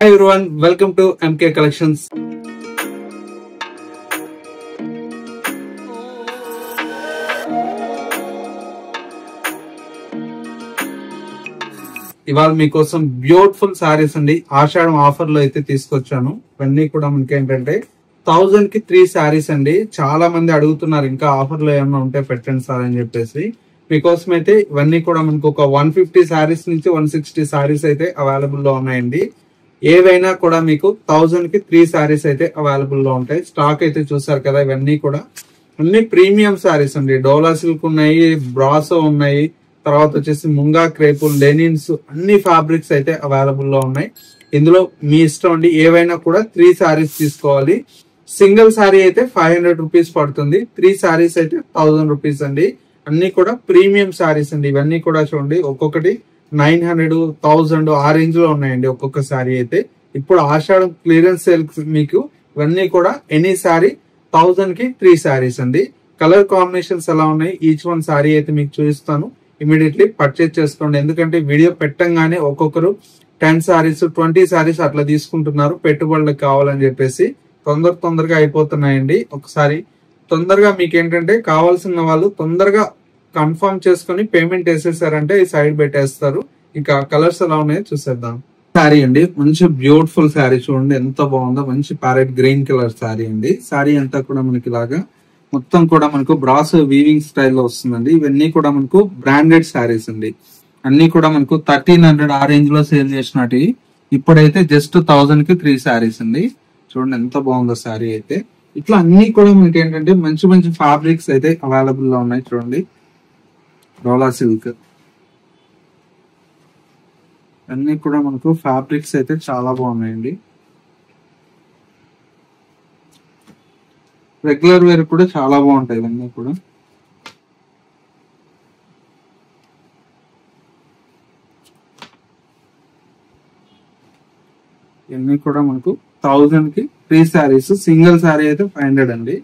Hi everyone, welcome to MK Collections. ఇవాళ మీకోసం beautiful saris అండి ఆషాఢం ఆఫర్ లో అయితే తీసుకొచ్చాను. ఇవన్నీ కూడా మనకి ఏంటంటే 1000 కి 3 సారీస్ అండి. చాలా మంది అడుగుతున్నారు ఇంకా ఆఫర్ లో ఏమైనా ఉంటే పెట్టండి సార్ అని చెప్పేసి. మీకోసం అయితే ఇవన్నీ కూడా మనకు ఒక 150 సారీస్ నుంచి 160 సారీస్ అయితే అవైలబుల్ లో ఉన్నాయండి. ఏవైనా కూడా మీకు 1000 కి 3 సారీస్ అయితే అవైలబుల్ లో ఉంటాయి. స్టాక్ అయితే చూసారు కదా, ఇవన్నీ కూడా అన్ని ప్రీమియం సారీస్ అండి. డోలా సిల్క్ ఉన్నాయి, బ్రాసో ఉన్నాయి, తర్వాత వచ్చేసి ముంగా క్రేపు, లెనిన్స్, అన్ని ఫ్యాబ్రిక్స్ అయితే అవైలబుల్ లో ఉన్నాయి. ఇందులో మీ ఇష్టం అండి, ఏవైనా కూడా 3 సారీస్ తీసుకోవాలి. సింగిల్ సారీ అయితే 500 రూపీస్ పడుతుంది, 3 సారీస్ అయితే 1000 రూపీస్ అండి. అన్ని కూడా ప్రీమియం సారీస్ అండి. ఇవన్నీ కూడా చూడండి, ఒక్కొక్కటి 900, 1000 ఆ రేంజ్ లో ఉన్నాయండి ఒక్కొక్క సారీ అయితే. ఇప్పుడు ఆషాఢం క్లియరెన్స్ సేల్ మీకు ఇవన్నీ కూడా ఎనీ సారీ 1000 కి 3 సారీస్ అండి. కలర్ కాంబినేషన్స్ ఎలా ఉన్నాయి, ఈచ్ వన్ సారీ అయితే మీకు చూపిస్తాను. ఇమీడియట్లీ పర్చేజ్ చేసుకోండి. ఎందుకంటే వీడియో పెట్టంగానే ఒక్కొక్కరు 10 సారీస్ 20 సారీస్ అట్లా తీసుకుంటున్నారు పెట్టుబడులకు కావాలని చెప్పేసి. తొందరగా అయిపోతున్నాయండి. ఒకసారి తొందరగా మీకు ఏంటంటే కావాల్సిన వాళ్ళు తొందరగా కన్ఫర్మ్ చేసుకుని పేమెంట్ వేసేసారంటే ఈ సైడ్ పెట్టేస్తారు. ఇంకా కలర్స్ ఎలా ఉన్నాయో చూసేద్దాం. సారీ అండి, మంచి బ్యూటిఫుల్ సారీ చూడండి ఎంత బాగుందో. మంచి ప్యారెట్ గ్రీన్ కలర్ సారీ అండి. సారీ అంతా కూడా మనకి ఇలాగా మొత్తం కూడా మనకు బ్రాస్ వీవింగ్ స్టైల్లో వస్తుందండి. ఇవన్నీ కూడా మనకు బ్రాండెడ్ సారీస్ అండి. అన్ని కూడా మనకు 1300 ఆ రేంజ్ లో సేల్ చేసినట్టు ఇప్పుడైతే జస్ట్ 1000 కి 3 సారీస్ అండి. చూడండి ఎంత బాగుందో సారీ అయితే. ఇట్లా అన్ని కూడా మనకి ఏంటంటే మంచి మంచి ఫ్యాబ్రిక్స్ అయితే అవైలబుల్ లో ఉన్నాయి. చూడండి, డోలా సిల్క్, అన్ని కూడా మనకు ఫ్యాబ్రిక్స్ అయితే చాలా బాగున్నాయండి. రెగ్యులర్ వేర్ కూడా చాలా బాగుంటాయి ఇవన్నీ కూడా. ఇవన్నీ కూడా మనకు 1000 కి 3 సారీస్. సింగిల్ సారీ అయితే 500 అండి.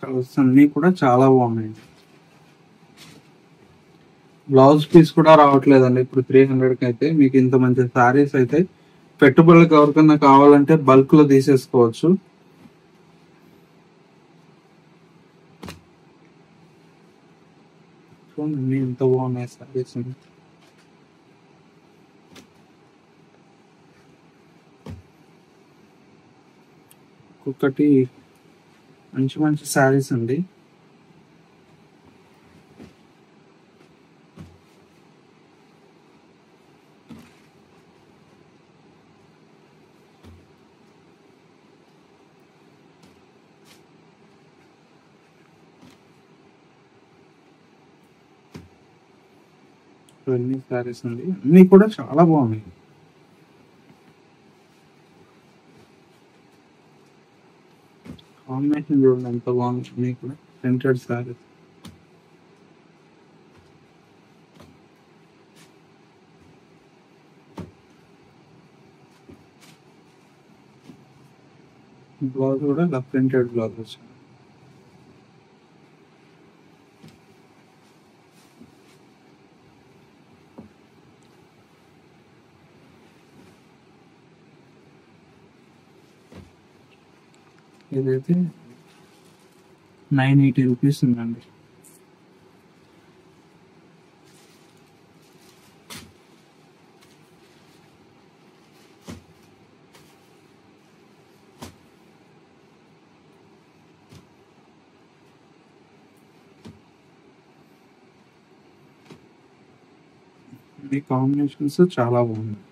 కలర్స్ అన్ని కూడా చాలా బాగున్నాయి. బ్లౌజ్ పీస్ కూడా రావట్లేదండి ఇప్పుడు 300 కి అయితే. మీకు ఇంత మంచి సారీస్ అయితే పెట్టుబడులకు ఎవరికన్నా కావాలంటే బల్క్ లో తీసేసుకోవచ్చు. చూడండి ఎంత బాగున్నాయి సారీస్. ఒక్కొక్కటి మంచి మంచి సారీస్ అండి. ఇవన్నీ సారీస్ అండి, అన్ని కూడా చాలా బాగున్నాయి. కాంబినేషన్ చూడండి ఎంత బాగుంది. అన్ని కూడా ప్రింటెడ్ సారీస్. బ్లౌజ్ కూడా ఇలా ప్రింటెడ్ బ్లౌజ్ వచ్చింది. ఇదైతే 980 రూపీస్ ఉందండి. ఈ కాంబినేషన్స్ చాలా బాగున్నాయి.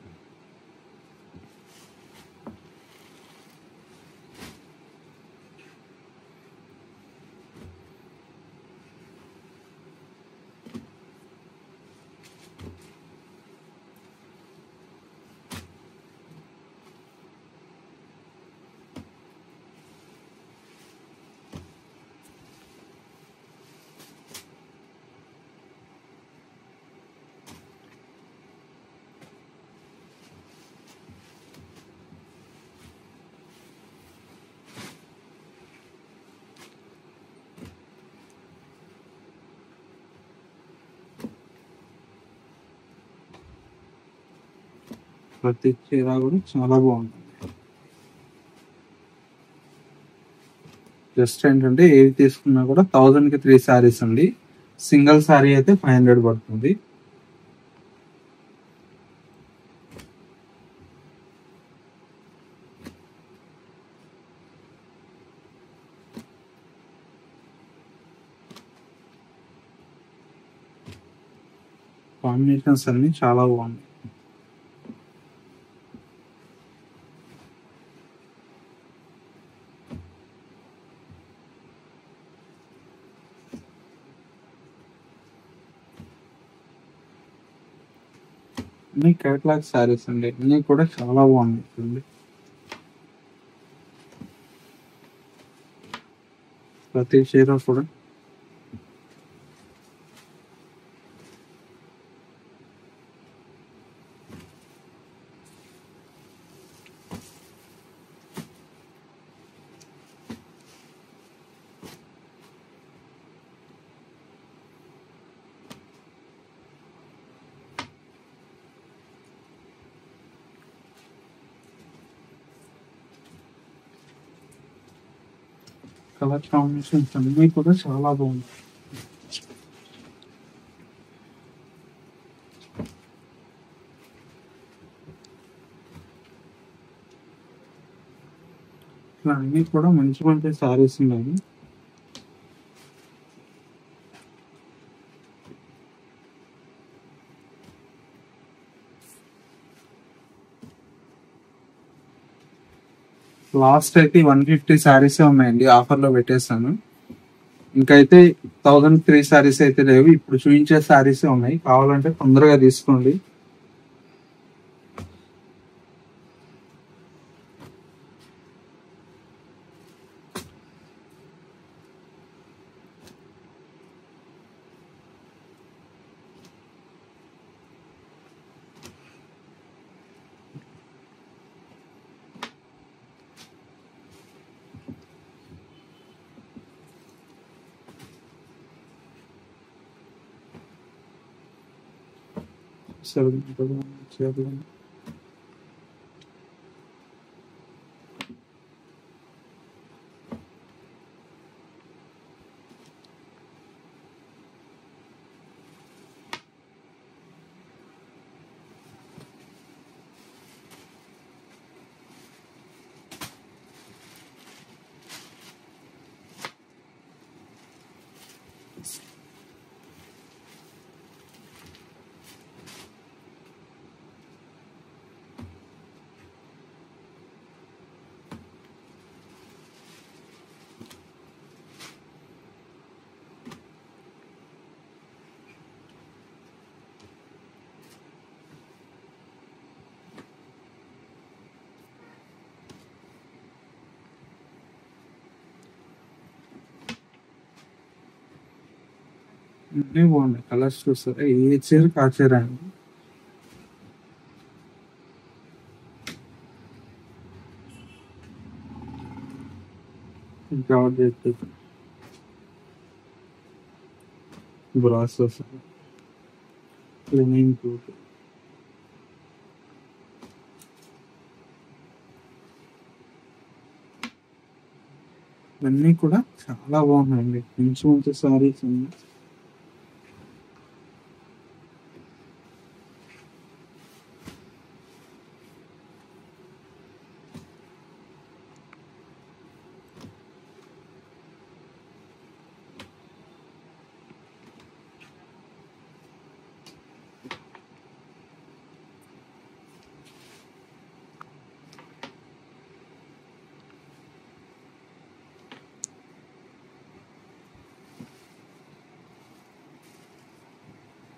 ప్రతి చీర కూడా చాలా బాగుంటుంది. జస్ట్ ఏంటంటే ఏది తీసుకున్నా కూడా 1000 కి 3 సారీస్ అండి. సింగిల్ సారీ అయితే 500 పడుతుంది. కాంబినేషన్స్ అన్ని చాలా బాగున్నాయి. అన్ని కేటలాగ్ సారీస్ అండి. అన్ని కూడా చాలా బాగున్నాయి. ప్రతి చీర కూడా కలర్ కాంబినేషన్స్ అన్ని కూడా చాలా బాగుంది. ఇట్లా అన్ని కూడా మంచి మంచి సారీస్ ఉన్నాయి. లాస్ట్ అయితే 150 సారీసే ఉన్నాయండి. ఆఫర్ లో పెట్టేస్తాను. ఇంకైతే 1000 3 సారీస్ అయితే లేవు. ఇప్పుడు చూపించే సారీసే ఉన్నాయి. కావాలంటే తొందరగా తీసుకోండి. సరే అన్నీ బాగున్నాయి. కలర్స్ చూస్తారా? ఏ చీర కా చీర అండి. జార్జెట్, బ్రాసోస్, లెనిన్ సూట్, ఇవన్నీ కూడా చాలా బాగున్నాయండి. మంచి మంచి సారీస్ ఉన్నాయి.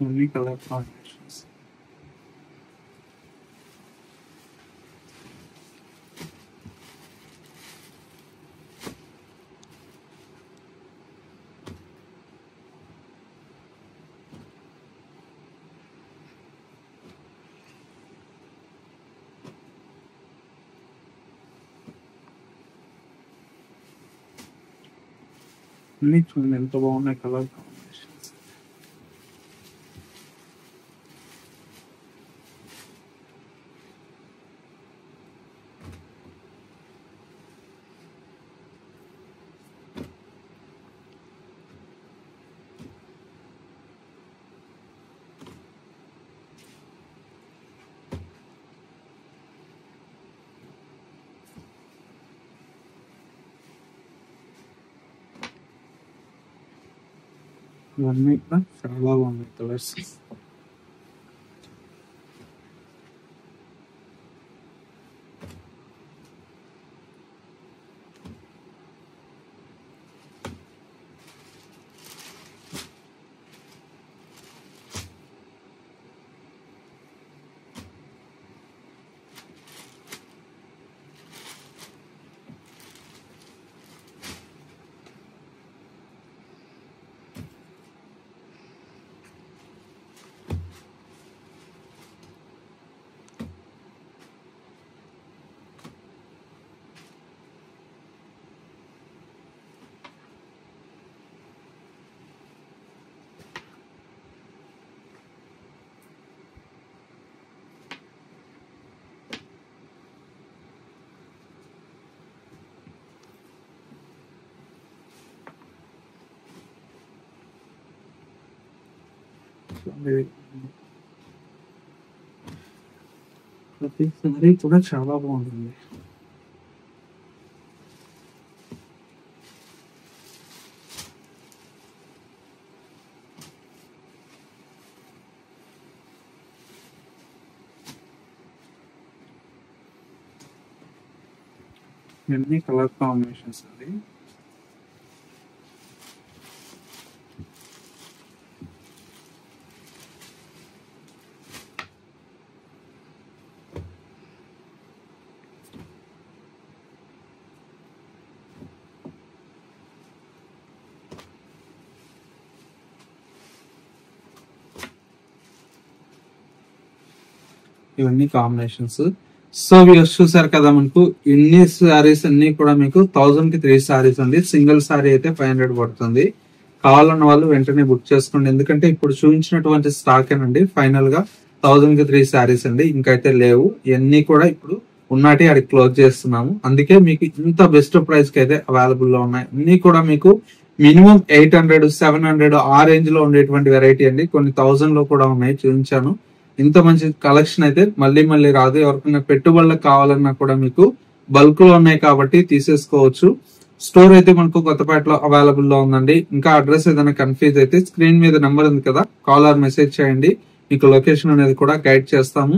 అన్ని కలర్ కాంబినేషన్స్. అన్ని చూడండి ఎంత బాగున్నాయి కలర్ కాంబినేషన్స్. ఇవన్నీ కూడా చాలా బాగున్నాయి కలర్స్. ప్రతి సారీ కూడా చాలా బాగుంటుంది. ఇవన్నీ కలర్ కాంబినేషన్స్ అండి. ఇవన్నీ కాంబినేషన్స్. సో వ్యూస్ చూసారు కదా, మనకు ఇన్ని సారీస్ అన్ని కూడా మీకు 1000 కి 3 సారీస్ అండి. సింగిల్ సారీ అయితే 500 పడుతుంది. కావాలన్న వాళ్ళు వెంటనే బుక్ చేసుకోండి, ఎందుకంటే ఇప్పుడు చూపించినటువంటి స్టాక్ ఏనండి. ఫైనల్ గా 1000 కి 3 సారీస్ అండి, ఇంకైతే లేవు. ఇవన్నీ కూడా ఇప్పుడు ఉన్నటి అది క్లోజ్ చేస్తున్నాము. అందుకే మీకు ఇంత బెస్ట్ ప్రైస్ కి అయితే అవైలబుల్ లో ఉన్నాయి. అన్ని కూడా మీకు మినిమం 800, 700 ఆ రేంజ్ లో ఉండేటువంటి వెరైటీ అండి. కొన్ని 1000 లో కూడా ఉన్నాయి, చూపించాను. ఇంత మంచి కలెక్షన్ అయితే మళ్ళీ మళ్ళీ రాదు. ఎవరికైనా పెట్టుబడులకు కావాలన్నా కూడా మీకు బల్క్ లో ఉన్నాయి కాబట్టి తీసేసుకోవచ్చు. స్టోర్ అయితే మనకు కొత్తపేటలో అవైలబుల్ లో ఉందండి. ఇంకా అడ్రస్ ఏదైనా కన్ఫ్యూజ్ అయితే స్క్రీన్ మీద నెంబర్ ఉంది కదా, కాల్ ఆర్ మెసేజ్ చేయండి, మీకు లొకేషన్ అనేది కూడా గైడ్ చేస్తాము.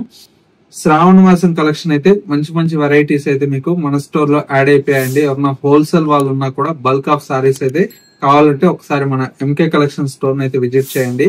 శ్రావణ మాసం కలెక్షన్ అయితే మంచి మంచి వెరైటీస్ అయితే మీకు మన స్టోర్ లో యాడ్ అయిపోయాయండి. ఎవరన్నా హోల్సేల్ వాళ్ళు ఉన్నా కూడా బల్క్ ఆఫ్ సారీస్ అయితే కావాలంటే ఒకసారి మన ఎంకే కలెక్షన్ స్టోర్ అయితే విజిట్ చేయండి.